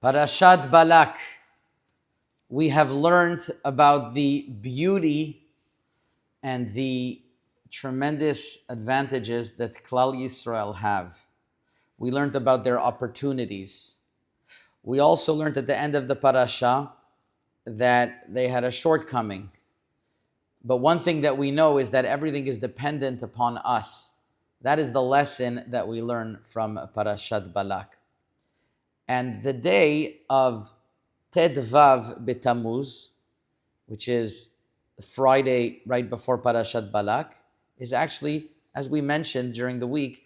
Parashat Balak. We have learned about the beauty and the tremendous advantages that Klal Yisrael have. We learned about their opportunities. We also learned at the end of the parasha that they had a shortcoming. But one thing that we know is that everything is dependent upon us. That is the lesson that we learn from Parashat Balak. And the day of Dvar B'Tammuz, which is Friday right before Parashat Balak, is actually, as we mentioned during the week,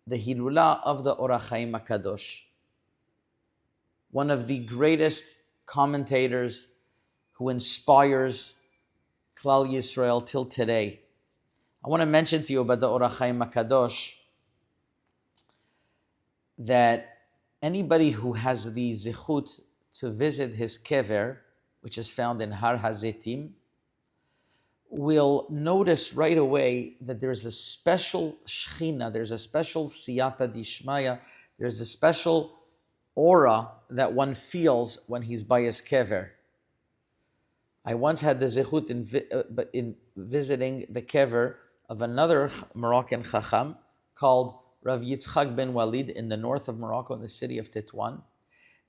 the Hilulah of the Or HaChaim HaKadosh. One of the greatest commentators who inspires Klal Yisrael till today. I want to mention to you about the Or HaChaim HaKadosh that anybody who has the zichut to visit his kever, which is found in Har HaZetim, will notice right away that there's a special shechina, there's a special siyata dishmaya, there's a special aura that one feels when he's by his kever. I once had the zichut in visiting the kever of another Moroccan chacham called Rav Yitzchak ben Walid in the north of Morocco, in the city of Tetuan.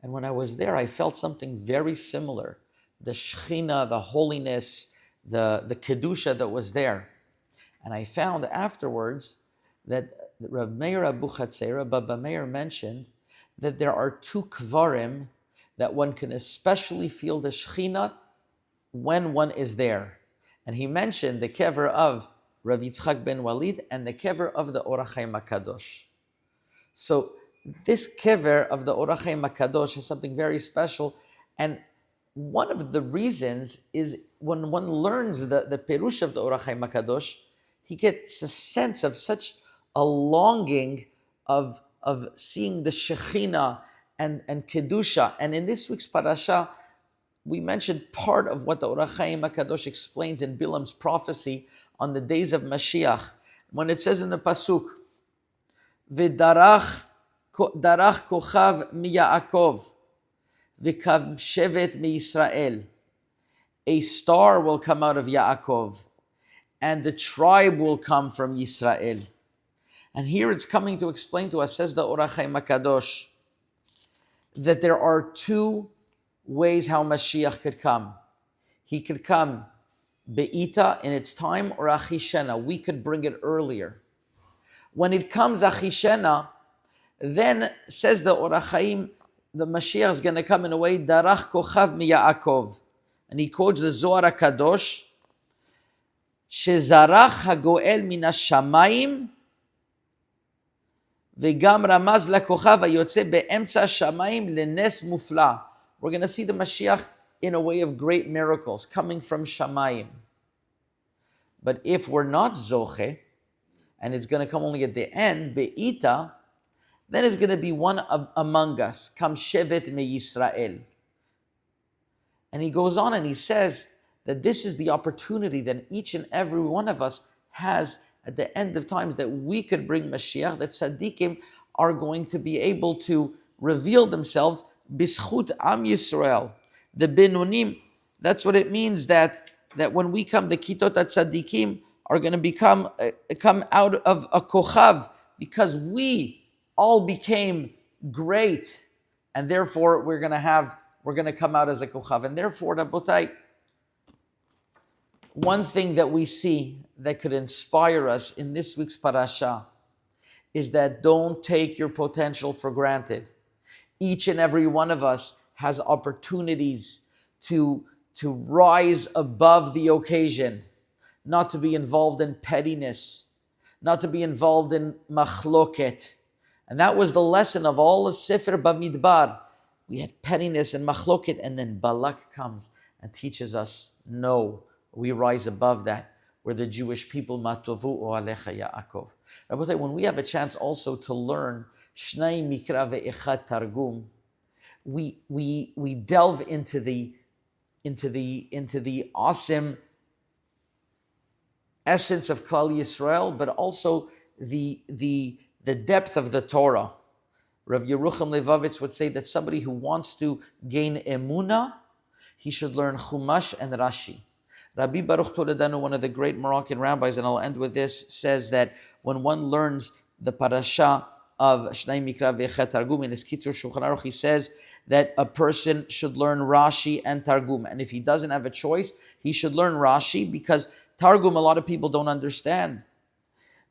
And when I was there, I felt something very similar. The Shechina, the holiness, the Kedusha that was there. And I found afterwards that Rav Meir Abu Chatzera, Baba Meir mentioned that there are two kvarim that one can especially feel the Shechina when one is there. And he mentioned the kever of Rav Yitzchak ben Walid and the kever of the Or HaChaim HaKadosh. So this kever of the Or HaChaim HaKadosh is something very special. And one of the reasons is when one learns the perush of the Or HaChaim HaKadosh, he gets a sense of such a longing of seeing the Shechina and Kedusha. And in this week's parasha, we mentioned part of what the Or HaChaim HaKadosh explains in Bilam's prophecy on the days of Mashiach, when it says in the pasuk, "V'darach kochav miYaakov, v'kav shevet miYisrael." A star will come out of Yaakov, and the tribe will come from Yisrael. And here it's coming to explain to us, says the Or HaChaim HaKadosh, that there are two ways how Mashiach could come. He could come Be'ita in its time, or Achishena. We could bring it earlier. When it comes Achishena, then says the Or HaChaim, the Mashiach is going to come in a way, Darach kochav miYaakov. And he quotes the Zohar HaKadosh, Shezarach hagoel min hashamayim, v'gam ramaz lakochav hayotze be'emtza hashamayim lenes mufla. We're going to see the Mashiach in a way of great miracles coming from Shamayim. But if we're not Zoche, and it's going to come only at the end, Be'ita, then it's going to be one among us, Kam Shevet Me Yisrael. And he goes on and he says that this is the opportunity that each and every one of us has at the end of times, that we could bring Mashiach, that Tzaddikim are going to be able to reveal themselves B'schut Am Yisrael. The Benonim, that's what it means that when we come, the Kitot HaTzadikim are going to come out of a Kochav, because we all became great, and therefore we're going to come out as a Kochav. And therefore, Rabotai, one thing that we see that could inspire us in this week's parasha is that don't take your potential for granted. Each and every one of us has opportunities to rise above the occasion, not to be involved in pettiness, not to be involved in machloket. And that was the lesson of all of Sefer Bamidbar. We had pettiness and machloket, and then Balak comes and teaches us, no, we rise above that. We're the Jewish people, Matovu o Alecha Yaakov. Rabbi, when we have a chance also to learn Shnayim Mikra ve'echad Targum, we delve into the awesome essence of Klal Yisrael, but also the depth of the Torah. Rav Yerucham Levavitz would say that somebody who wants to gain emunah, he should learn Chumash and Rashi. Rabbi Baruch Toledanu, one of the great Moroccan rabbis, and I'll end with this, says that when one learns the parasha of Shnayim Mikra ve'Chet Targum in his Kitzur Shulchan Aruch, he says that a person should learn Rashi and Targum. And if he doesn't have a choice, he should learn Rashi, because Targum a lot of people don't understand.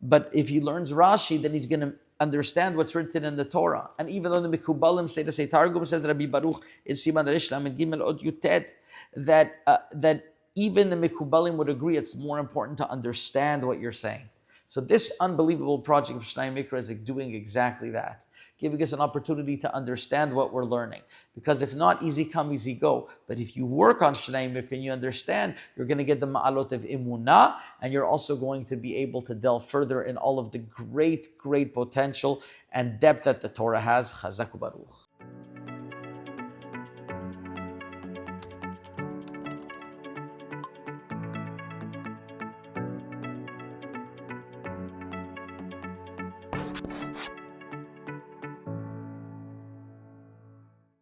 But if he learns Rashi, then he's going to understand what's written in the Torah. And even though the Mekubalim say Targum, says Rabbi Baruch in Siman Resh Lamed Gimel Od Yutet, that even the Mekubalim would agree it's more important to understand what you're saying. So this unbelievable project of Shnayim Mikra is doing exactly that, giving us an opportunity to understand what we're learning. Because if not, easy come, easy go. But if you work on Shnayim Mikra and you understand, you're going to get the ma'alot of emunah, and you're also going to be able to delve further in all of the great, great potential and depth that the Torah has. Chazak u'baruch.